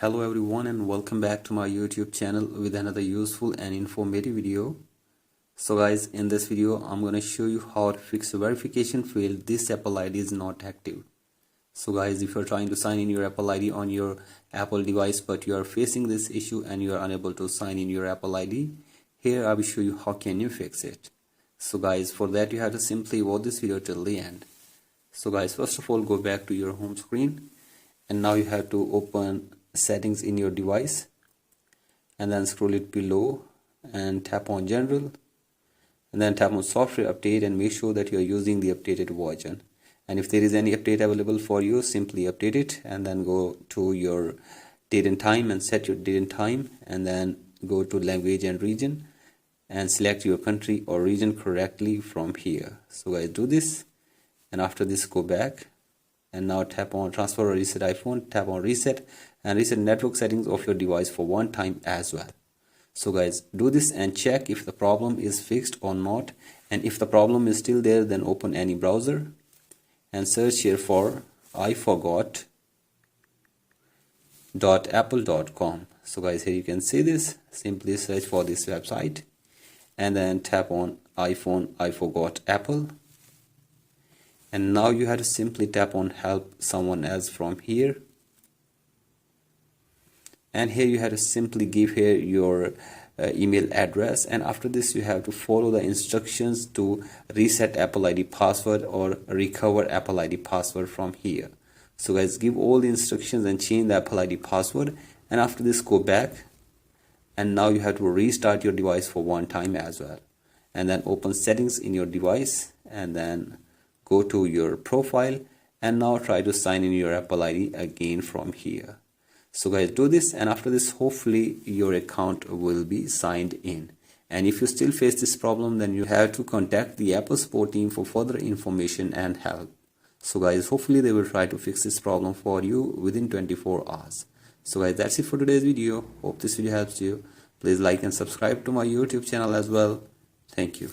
Hello everyone and welcome back to my YouTube channel with another useful and informative video. So guys, in this video I'm going to show you how to fix a verification field. This Apple ID is not active. So guys, if you're trying to sign in your Apple ID on your Apple device but you are facing this issue and you are unable to sign in your Apple ID, here I will show you how can you fix it. So guys, for that you have to simply watch this video till the end. So guys, first of all go back to your home screen and now you have to open settings in your device and then scroll it below and tap on general and then tap on software update and make sure that you are using the updated version, and if there is any update available for you, simply update it and then go to your date and time and set your date and time and then go to language and region and select your country or region correctly from here. So guys, do this and after this go back and now tap on transfer or reset iPhone, tap on reset and reset network settings of your device for one time as well. So guys, do this and check if the problem is fixed or not, and if the problem is still there, then open any browser and search here for iforgot.apple.com. So guys, here you can see this. Simply search for this website and then tap on iPhone I forgot Apple. And now you have to simply tap on help someone else from here. And here you have to simply give here your email address, and after this you have to follow the instructions to reset Apple ID password or recover Apple ID password from here. So guys, give all the instructions and change the Apple ID password, and after this go back and now you have to restart your device for one time as well, and then open settings in your device and then go to your profile and now try to sign in your Apple ID again from here. So guys, do this and after this hopefully your account will be signed in. And if you still face this problem, then you have to contact the Apple support team for further information and help. So guys, hopefully they will try to fix this problem for you within 24 hours. So guys, that's it for today's video. Hope this video helps you. Please like and subscribe to my YouTube channel as well. Thank you.